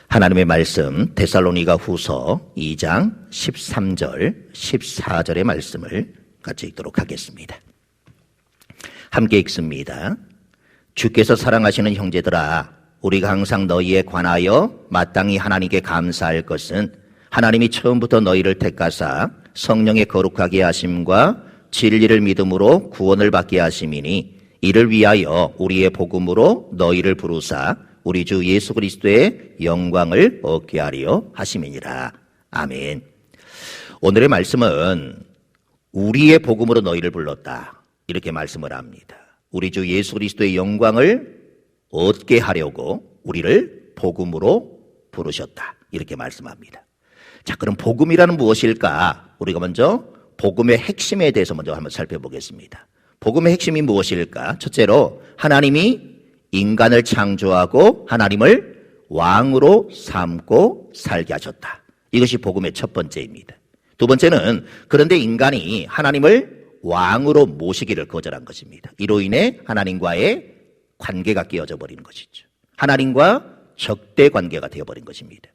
하나님의 말씀 데살로니가 후서 2장 13절 14절의 말씀을 같이 읽도록 하겠습니다. 함께 읽습니다. 주께서 사랑하시는 형제들아, 우리가 항상 너희에 관하여 마땅히 하나님께 감사할 것은 하나님이 처음부터 너희를 택하사 성령의 거룩하게 하심과 진리를 믿음으로 구원을 받게 하심이니, 이를 위하여 우리의 복음으로 너희를 부르사 우리 주 예수 그리스도의 영광을 얻게 하려 하심이니라. 아멘. 오늘의 말씀은 우리의 복음으로 너희를 불렀다, 이렇게 말씀을 합니다. 우리 주 예수 그리스도의 영광을 얻게 하려고 우리를 복음으로 부르셨다, 이렇게 말씀합니다. 자, 그럼 복음이라는 무엇일까? 우리가 먼저 복음의 핵심에 대해서 먼저 한번 살펴보겠습니다. 복음의 핵심이 무엇일까? 첫째로 하나님이 인간을 창조하고 하나님을 왕으로 삼고 살게 하셨다. 이것이 복음의 첫 번째입니다. 두 번째는 그런데 인간이 하나님을 왕으로 모시기를 거절한 것입니다. 이로 인해 하나님과의 관계가 깨어져 버리는 것이죠. 하나님과 적대 관계가 되어버린 것입니다.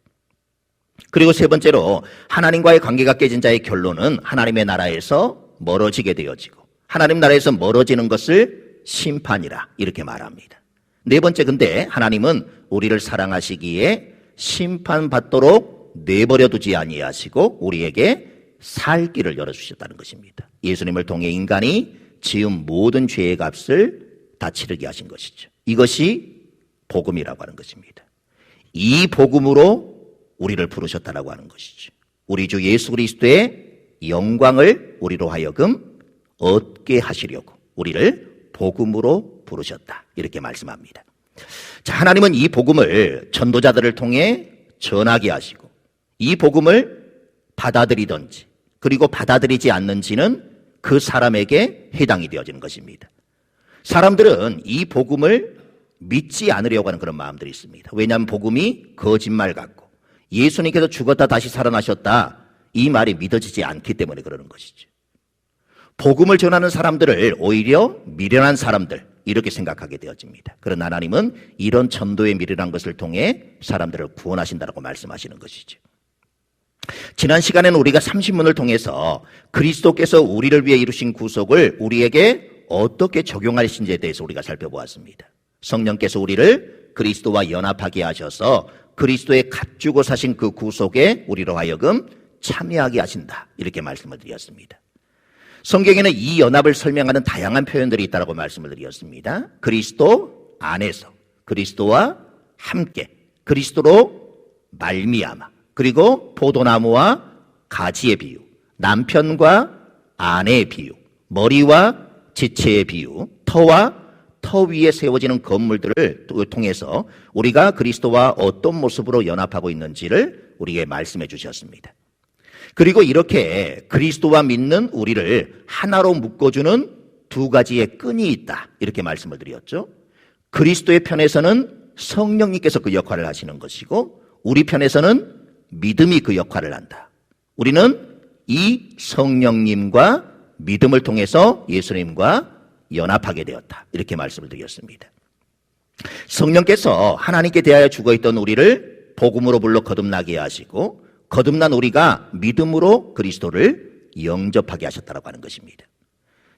그리고 세 번째로 하나님과의 관계가 깨진 자의 결론은 하나님의 나라에서 멀어지게 되어지고, 하나님 나라에서 멀어지는 것을 심판이라 이렇게 말합니다. 네 번째, 근데 하나님은 우리를 사랑하시기에 심판받도록 내버려 두지 아니하시고 우리에게 살 길을 열어주셨다는 것입니다. 예수님을 통해 인간이 지은 모든 죄의 값을 다 치르게 하신 것이죠. 이것이 복음이라고 하는 것입니다. 이 복음으로 우리를 부르셨다라고 하는 것이죠. 우리 주 예수 그리스도의 영광을 우리로 하여금 얻게 하시려고 우리를 복음으로 부르셨다, 이렇게 말씀합니다. 자, 하나님은 이 복음을 전도자들을 통해 전하게 하시고, 이 복음을 받아들이든지 그리고 받아들이지 않는지는 그 사람에게 해당이 되어지는 것입니다. 사람들은 이 복음을 믿지 않으려고 하는 그런 마음들이 있습니다. 왜냐하면 복음이 거짓말 같고 예수님께서 죽었다 다시 살아나셨다, 이 말이 믿어지지 않기 때문에 그러는 것이죠. 복음을 전하는 사람들을 오히려 미련한 사람들, 이렇게 생각하게 되어집니다. 그러나 하나님은 이런 전도의 미련한 것을 통해 사람들을 구원하신다고 말씀하시는 것이죠. 지난 시간에는 우리가 30문을 통해서 그리스도께서 우리를 위해 이루신 구속을 우리에게 어떻게 적용하신지에 대해서 우리가 살펴보았습니다. 성령께서 우리를 그리스도와 연합하게 하셔서 그리스도의 값주고 사신 그 구속에 우리로 하여금 참여하게 하신다, 이렇게 말씀을 드렸습니다. 성경에는 이 연합을 설명하는 다양한 표현들이 있다고 말씀을 드렸습니다. 그리스도 안에서, 그리스도와 함께, 그리스도로 말미암아, 그리고 포도나무와 가지의 비유, 남편과 아내의 비유, 머리와 지체의 비유, 터와 터 위에 세워지는 건물들을 통해서 우리가 그리스도와 어떤 모습으로 연합하고 있는지를 우리에게 말씀해 주셨습니다. 그리고 이렇게 그리스도와 믿는 우리를 하나로 묶어주는 두 가지의 끈이 있다, 이렇게 말씀을 드렸죠. 그리스도의 편에서는 성령님께서 그 역할을 하시는 것이고, 우리 편에서는 믿음이 그 역할을 한다. 우리는 이 성령님과 믿음을 통해서 예수님과 연합하게 되었다, 이렇게 말씀을 드렸습니다. 성령께서 하나님께 대하여 죽어있던 우리를 복음으로 불러 거듭나게 하시고, 거듭난 우리가 믿음으로 그리스도를 영접하게 하셨다고 하는 것입니다.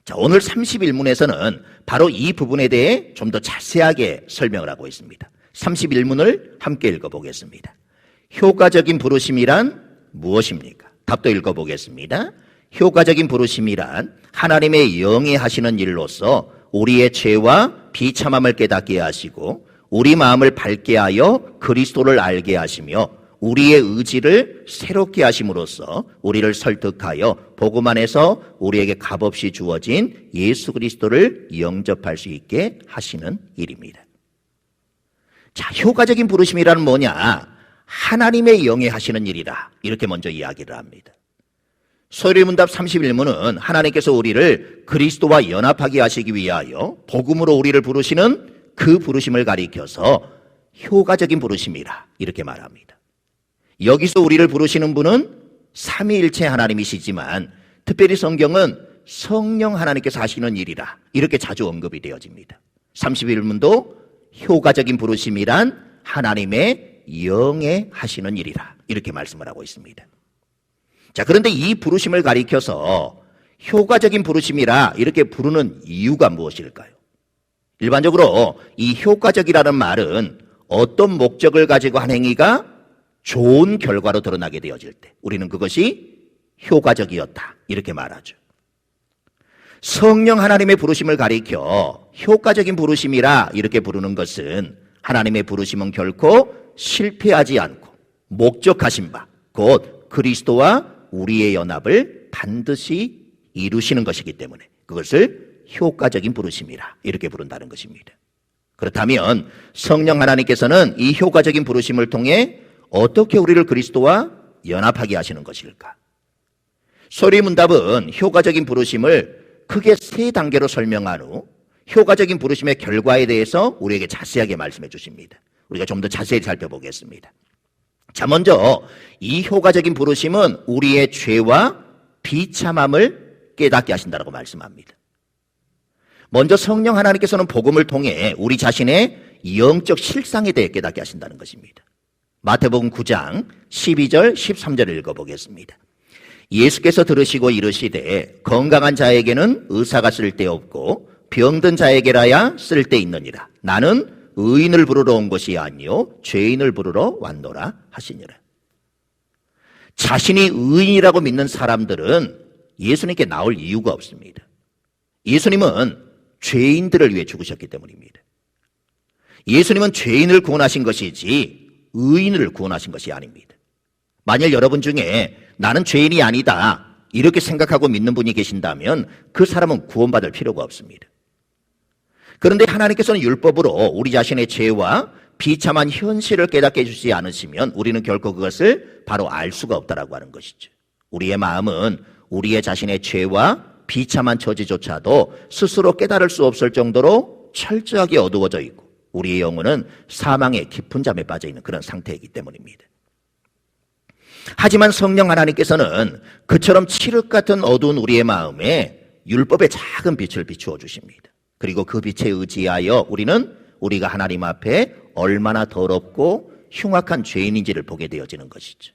자, 오늘 31문에서는 바로 이 부분에 대해 좀 더 자세하게 설명을 하고 있습니다. 31문을 함께 읽어보겠습니다. 효과적인 부르심이란 무엇입니까? 답도 읽어보겠습니다. 효과적인 부르심이란 하나님의 영이 하시는 일로서 우리의 죄와 비참함을 깨닫게 하시고 우리 마음을 밝게 하여 그리스도를 알게 하시며 우리의 의지를 새롭게 하심으로써 우리를 설득하여 복음 안에서 우리에게 값없이 주어진 예수 그리스도를 영접할 수 있게 하시는 일입니다. 자, 효과적인 부르심이란 뭐냐? 하나님의 영이 하시는 일이다, 이렇게 먼저 이야기를 합니다. 소요리 문답 31문은 하나님께서 우리를 그리스도와 연합하게 하시기 위하여 복음으로 우리를 부르시는 그 부르심을 가리켜서 효과적인 부르심이라 이렇게 말합니다. 여기서 우리를 부르시는 분은 삼위일체 하나님이시지만 특별히 성경은 성령 하나님께서 하시는 일이라 이렇게 자주 언급이 되어집니다. 31문도 효과적인 부르심이란 하나님의 영에 하시는 일이라 이렇게 말씀을 하고 있습니다. 자, 그런데 이 부르심을 가리켜서 효과적인 부르심이라 이렇게 부르는 이유가 무엇일까요? 일반적으로 이 효과적이라는 말은 어떤 목적을 가지고 한 행위가 좋은 결과로 드러나게 되어질 때 우리는 그것이 효과적이었다 이렇게 말하죠. 성령 하나님의 부르심을 가리켜 효과적인 부르심이라 이렇게 부르는 것은 하나님의 부르심은 결코 실패하지 않고 목적하신 바 곧 그리스도와 우리의 연합을 반드시 이루시는 것이기 때문에 그것을 효과적인 부르심이라 이렇게 부른다는 것입니다. 그렇다면 성령 하나님께서는 이 효과적인 부르심을 통해 어떻게 우리를 그리스도와 연합하게 하시는 것일까? 소리문답은 효과적인 부르심을 크게 3단계로 설명한 후 효과적인 부르심의 결과에 대해서 우리에게 자세하게 말씀해 주십니다. 우리가 좀 더 자세히 살펴보겠습니다. 자, 먼저 이 효과적인 부르심은 우리의 죄와 비참함을 깨닫게 하신다고 말씀합니다. 먼저 성령 하나님께서는 복음을 통해 우리 자신의 영적 실상에 대해 깨닫게 하신다는 것입니다. 마태복음 9장 12절 13절을 읽어보겠습니다. 예수께서 들으시고 이르시되 건강한 자에게는 의사가 쓸데없고 병든 자에게라야 쓸데있느니라. 나는 의인을 부르러 온 것이 아니요 죄인을 부르러 왔노라 하시니라. 자신이 의인이라고 믿는 사람들은 예수님께 나올 이유가 없습니다. 예수님은 죄인들을 위해 죽으셨기 때문입니다. 예수님은 죄인을 구원하신 것이지 의인을 구원하신 것이 아닙니다. 만일 여러분 중에 나는 죄인이 아니다 이렇게 생각하고 믿는 분이 계신다면 그 사람은 구원받을 필요가 없습니다. 그런데 하나님께서는 율법으로 우리 자신의 죄와 비참한 현실을 깨닫게 해주지 않으시면 우리는 결코 그것을 바로 알 수가 없다라고 하는 것이죠. 우리의 마음은 우리의 자신의 죄와 비참한 처지조차도 스스로 깨달을 수 없을 정도로 철저하게 어두워져 있고 우리의 영혼은 사망의 깊은 잠에 빠져 있는 그런 상태이기 때문입니다. 하지만 성령 하나님께서는 그처럼 칠흑 같은 어두운 우리의 마음에 율법의 작은 빛을 비추어 주십니다. 그리고 그 빛에 의지하여 우리는 우리가 하나님 앞에 얼마나 더럽고 흉악한 죄인인지를 보게 되어지는 것이죠.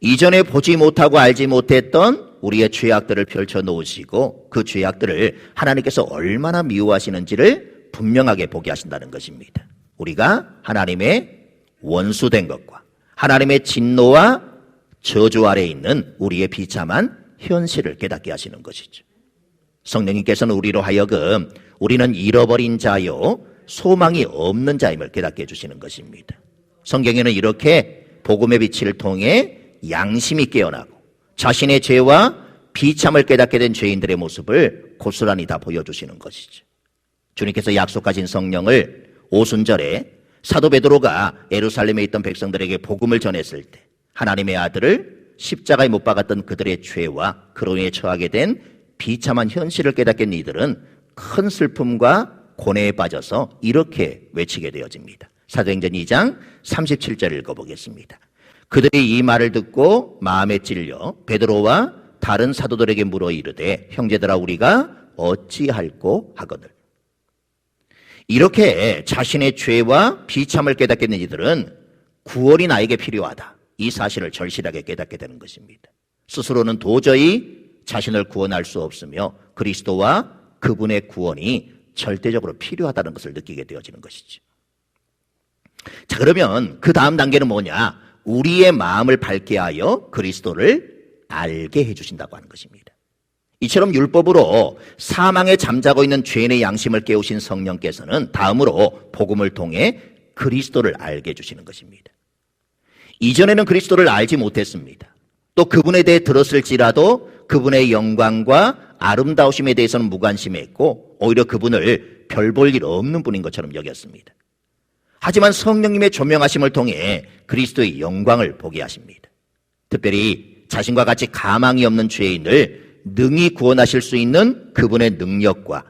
이전에 보지 못하고 알지 못했던 우리의 죄악들을 펼쳐놓으시고 그 죄악들을 하나님께서 얼마나 미워하시는지를 분명하게 보게 하신다는 것입니다. 우리가 하나님의 원수된 것과 하나님의 진노와 저주 아래에 있는 우리의 비참한 현실을 깨닫게 하시는 것이죠. 성령님께서는 우리로 하여금 우리는 잃어버린 자요 소망이 없는 자임을 깨닫게 해주시는 것입니다. 성경에는 이렇게 복음의 빛을 통해 양심이 깨어나고 자신의 죄와 비참을 깨닫게 된 죄인들의 모습을 고스란히 다 보여주시는 것이죠. 주님께서 약속하신 성령을 오순절에 사도 베드로가 예루살렘에 있던 백성들에게 복음을 전했을 때 하나님의 아들을 십자가에 못 박았던 그들의 죄와 그로 인해 처하게 된 비참한 현실을 깨닫게 된 이들은 큰 슬픔과 고뇌에 빠져서 이렇게 외치게 되어집니다. 사도행전 2장 37절 읽어보겠습니다. 그들이 이 말을 듣고 마음에 찔려 베드로와 다른 사도들에게 물어 이르되 형제들아 우리가 어찌할꼬 하거늘. 이렇게 자신의 죄와 비참을 깨닫게 된 이들은 구원이 나에게 필요하다. 이 사실을 절실하게 깨닫게 되는 것입니다. 스스로는 도저히 자신을 구원할 수 없으며 그리스도와 그분의 구원이 절대적으로 필요하다는 것을 느끼게 되어지는 것이죠. 자, 그러면 그 다음 단계는 뭐냐? 우리의 마음을 밝게 하여 그리스도를 알게 해주신다고 하는 것입니다. 이처럼 율법으로 사망에 잠자고 있는 죄인의 양심을 깨우신 성령께서는 다음으로 복음을 통해 그리스도를 알게 해주시는 것입니다. 이전에는 그리스도를 알지 못했습니다. 또 그분에 대해 들었을지라도 그분의 영광과 아름다우심에 대해서는 무관심했고 오히려 그분을 별 볼 일 없는 분인 것처럼 여겼습니다. 하지만 성령님의 조명하심을 통해 그리스도의 영광을 보게 하십니다. 특별히 자신과 같이 가망이 없는 죄인을 능히 구원하실 수 있는 그분의 능력과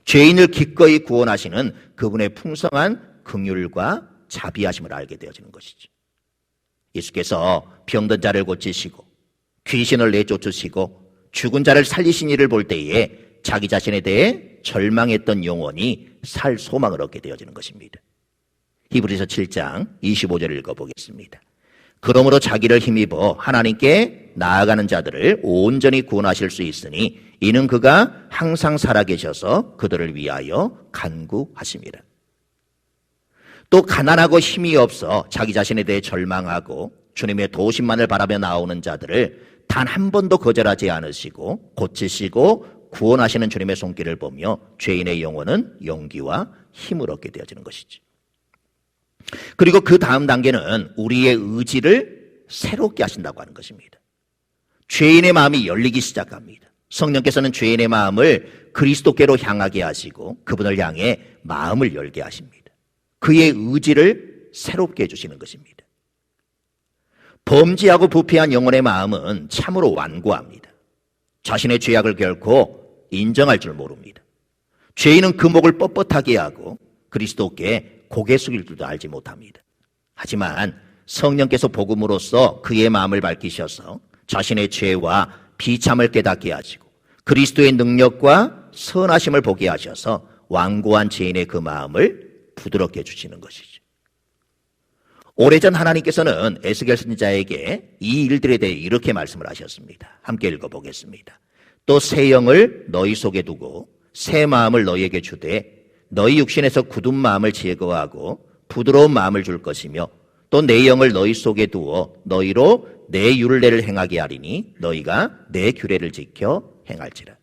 죄인을 기꺼이 구원하시는 그분의 풍성한 긍휼과 자비하심을 알게 되어지는 것이죠. 예수께서 병든 자를 고치시고 귀신을 내쫓으시고 죽은 자를 살리신 일을 볼 때에 자기 자신에 대해 절망했던 영혼이 살 소망을 얻게 되어지는 것입니다. 히브리서 7장 25절을 읽어보겠습니다. 그러므로 자기를 힘입어 하나님께 나아가는 자들을 온전히 구원하실 수 있으니 이는 그가 항상 살아계셔서 그들을 위하여 간구하심이라. 또 가난하고 힘이 없어 자기 자신에 대해 절망하고 주님의 도우심만을 바라며 나오는 자들을 단 한 번도 거절하지 않으시고 고치시고 구원하시는 주님의 손길을 보며 죄인의 영혼은 용기와 힘을 얻게 되어지는 것이죠. 그리고 그 다음 단계는 우리의 의지를 새롭게 하신다고 하는 것입니다. 죄인의 마음이 열리기 시작합니다. 성령께서는 죄인의 마음을 그리스도께로 향하게 하시고 그분을 향해 마음을 열게 하십니다. 그의 의지를 새롭게 해주시는 것입니다. 범죄하고 부패한 영혼의 마음은 참으로 완고합니다. 자신의 죄악을 결코 인정할 줄 모릅니다. 죄인은 그 목을 뻣뻣하게 하고 그리스도께 고개 숙일 줄도 알지 못합니다. 하지만 성령께서 복음으로써 그의 마음을 밝히셔서 자신의 죄와 비참을 깨닫게 하시고 그리스도의 능력과 선하심을 보게 하셔서 완고한 죄인의 그 마음을 부드럽게 해주시는 것이죠. 오래전 하나님께서는 에스겔 선지자에게 이 일들에 대해 이렇게 말씀을 하셨습니다. 함께 읽어보겠습니다. 또 새 영을 너희 속에 두고 새 마음을 너희에게 주되 너희 육신에서 굳은 마음을 제거하고 부드러운 마음을 줄 것이며 또 내 영을 너희 속에 두어 너희로 내 율례를 행하게 하리니 너희가 내 규례를 지켜 행할지라.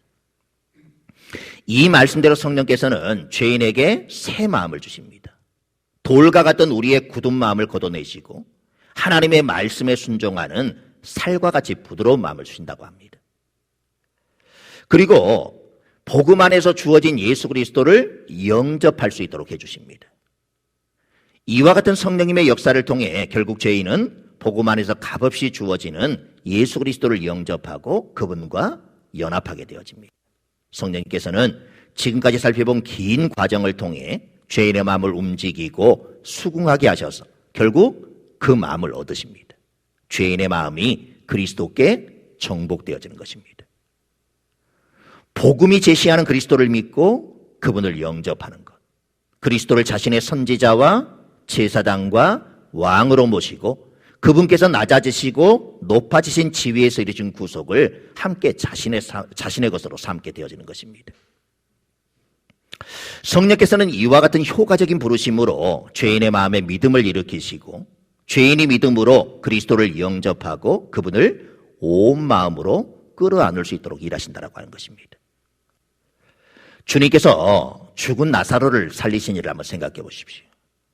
이 말씀대로 성령께서는 죄인에게 새 마음을 주십니다. 돌과 같던 우리의 굳은 마음을 걷어내시고 하나님의 말씀에 순종하는 살과 같이 부드러운 마음을 주신다고 합니다. 그리고 복음 안에서 주어진 예수 그리스도를 영접할 수 있도록 해주십니다. 이와 같은 성령님의 역사를 통해 결국 죄인은 복음 안에서 값없이 주어지는 예수 그리스도를 영접하고 그분과 연합하게 되어집니다. 성령님께서는 지금까지 살펴본 긴 과정을 통해 죄인의 마음을 움직이고 수긍하게 하셔서 결국 그 마음을 얻으십니다. 죄인의 마음이 그리스도께 정복되어지는 것입니다. 복음이 제시하는 그리스도를 믿고 그분을 영접하는 것. 그리스도를 자신의 선지자와 제사장과 왕으로 모시고 그분께서 낮아지시고 높아지신 지위에서 이루신 구속을 함께 자신의 것으로 삼게 되어지는 것입니다. 성령께서는 이와 같은 효과적인 부르심으로 죄인의 마음에 믿음을 일으키시고 죄인이 믿음으로 그리스도를 영접하고 그분을 온 마음으로 끌어안을 수 있도록 일하신다고 하는 것입니다. 주님께서 죽은 나사로를 살리신 일을 한번 생각해 보십시오.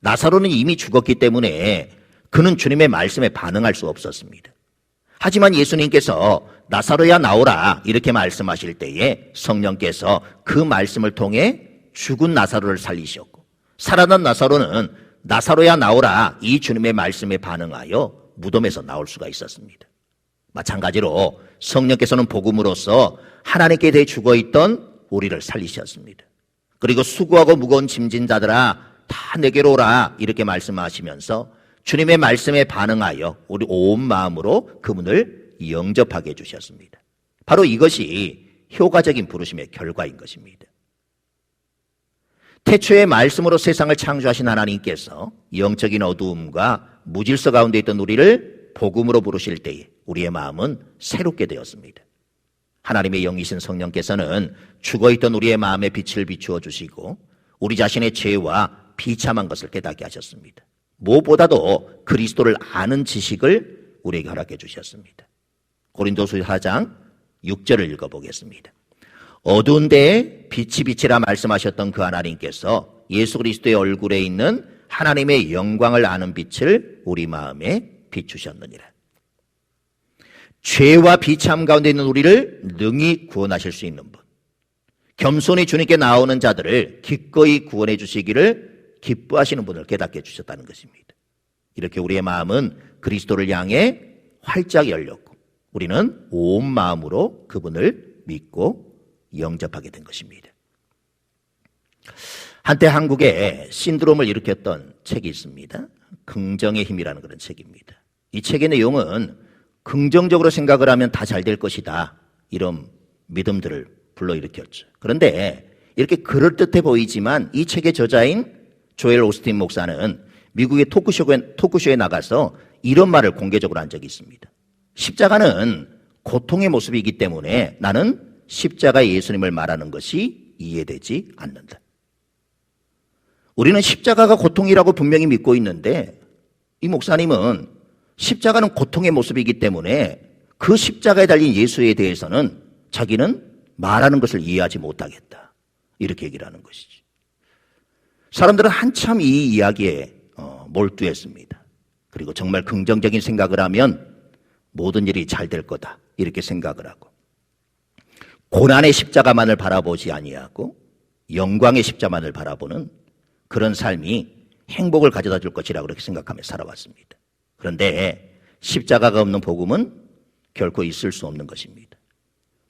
나사로는 이미 죽었기 때문에 그는 주님의 말씀에 반응할 수 없었습니다. 하지만 예수님께서 나사로야 나오라 이렇게 말씀하실 때에 성령께서 그 말씀을 통해 죽은 나사로를 살리셨고 살아난 나사로는 나사로야 나오라 이 주님의 말씀에 반응하여 무덤에서 나올 수가 있었습니다. 마찬가지로 성령께서는 복음으로써 하나님께 대해 죽어있던 우리를 살리셨습니다. 그리고 수고하고 무거운 짐진 자들아 다 내게로 오라 이렇게 말씀하시면서 주님의 말씀에 반응하여 우리 온 마음으로 그분을 영접하게 해주셨습니다. 바로 이것이 효과적인 부르심의 결과인 것입니다. 태초의 말씀으로 세상을 창조하신 하나님께서 영적인 어두움과 무질서 가운데 있던 우리를 복음으로 부르실 때에 우리의 마음은 새롭게 되었습니다. 하나님의 영이신 성령께서는 죽어있던 우리의 마음에 빛을 비추어 주시고 우리 자신의 죄와 비참한 것을 깨닫게 하셨습니다. 무엇보다도 그리스도를 아는 지식을 우리에게 허락해 주셨습니다. 고린도서 4장 6절을 읽어보겠습니다. 어두운 데에 빛이 빛이라 말씀하셨던 그 하나님께서 예수 그리스도의 얼굴에 있는 하나님의 영광을 아는 빛을 우리 마음에 비추셨느니라. 죄와 비참 가운데 있는 우리를 능히 구원하실 수 있는 분, 겸손히 주님께 나오는 자들을 기꺼이 구원해 주시기를 기뻐하시는 분을 깨닫게 해주셨다는 것입니다. 이렇게 우리의 마음은 그리스도를 향해 활짝 열렸고 우리는 온 마음으로 그분을 믿고 영접하게 된 것입니다. 한때 한국에 신드롬을 일으켰던 책이 있습니다. 긍정의 힘이라는 그런 책입니다. 이 책의 내용은 긍정적으로 생각을 하면 다 잘 될 것이다 이런 믿음들을 불러일으켰죠. 그런데 이렇게 그럴듯해 보이지만 이 책의 저자인 조엘 오스틴 목사는 미국의 토크쇼에 나가서 이런 말을 공개적으로 한 적이 있습니다. 십자가는 고통의 모습이기 때문에 나는 십자가 예수님을 말하는 것이 이해되지 않는다. 우리는 십자가가 고통이라고 분명히 믿고 있는데 이 목사님은 십자가는 고통의 모습이기 때문에 그 십자가에 달린 예수에 대해서는 자기는 말하는 것을 이해하지 못하겠다. 이렇게 얘기를 하는 것이지. 사람들은 한참 이 이야기에 몰두했습니다. 그리고 정말 긍정적인 생각을 하면 모든 일이 잘 될 거다. 이렇게 생각을 하고 고난의 십자가만을 바라보지 아니하고 영광의 십자만을 바라보는 그런 삶이 행복을 가져다 줄 것이라고 그렇게 생각하며 살아왔습니다. 그런데 십자가가 없는 복음은 결코 있을 수 없는 것입니다.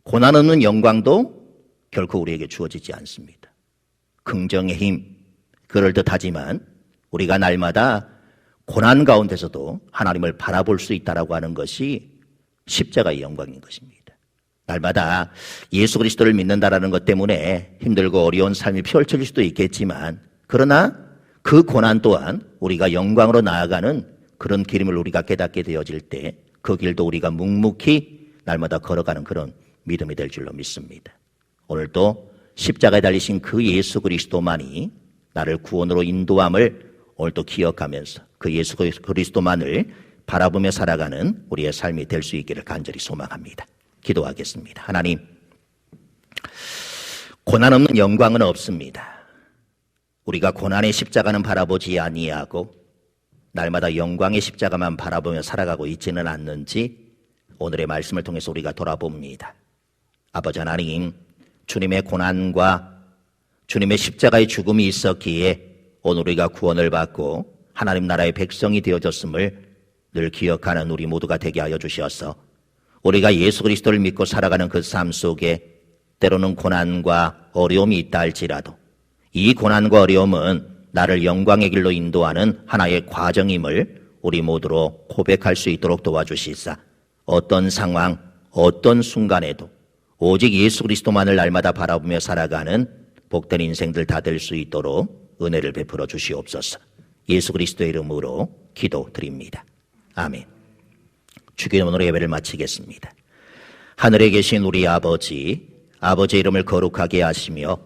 고난 없는 영광도 결코 우리에게 주어지지 않습니다. 긍정의 힘, 그럴듯하지만 우리가 날마다 고난 가운데서도 하나님을 바라볼 수 있다라고 하는 것이 십자가의 영광인 것입니다. 날마다 예수 그리스도를 믿는다라는 것 때문에 힘들고 어려운 삶이 펼쳐질 수도 있겠지만 그러나 그 고난 또한 우리가 영광으로 나아가는 그런 길임을 우리가 깨닫게 되어질 때 그 길도 우리가 묵묵히 날마다 걸어가는 그런 믿음이 될 줄로 믿습니다. 오늘도 십자가에 달리신 그 예수 그리스도만이 나를 구원으로 인도함을 오늘도 기억하면서 그 예수 그리스도만을 바라보며 살아가는 우리의 삶이 될 수 있기를 간절히 소망합니다. 기도하겠습니다. 하나님, 고난 없는 영광은 없습니다. 우리가 고난의 십자가는 바라보지 아니하고 날마다 영광의 십자가만 바라보며 살아가고 있지는 않는지 오늘의 말씀을 통해서 우리가 돌아봅니다. 아버지 하나님, 주님의 고난과 주님의 십자가의 죽음이 있었기에 오늘 우리가 구원을 받고 하나님 나라의 백성이 되어졌음을 늘 기억하는 우리 모두가 되게 하여 주시어서 우리가 예수 그리스도를 믿고 살아가는 그 삶 속에 때로는 고난과 어려움이 있다 할지라도 이 고난과 어려움은 나를 영광의 길로 인도하는 하나의 과정임을 우리 모두로 고백할 수 있도록 도와주시사 어떤 상황, 어떤 순간에도 오직 예수 그리스도만을 날마다 바라보며 살아가는 복된 인생들 다 될 수 있도록 은혜를 베풀어 주시옵소서. 예수 그리스도의 이름으로 기도드립니다. 아멘. 주기도문으로 예배를 마치겠습니다. 하늘에 계신 우리 아버지, 아버지의 이름을 거룩하게 하시며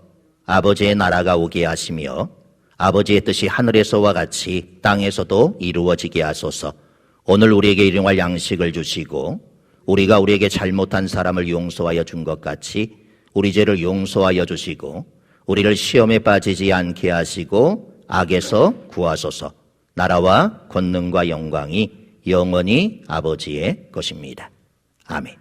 아버지의 나라가 오게 하시며 아버지의 뜻이 하늘에서와 같이 땅에서도 이루어지게 하소서. 오늘 우리에게 일용할 양식을 주시고 우리가 우리에게 잘못한 사람을 용서하여 준 것 같이 우리 죄를 용서하여 주시고 우리를 시험에 빠지지 않게 하시고 악에서 구하소서. 나라와 권능과 영광이 영원히 아버지의 것입니다. 아멘.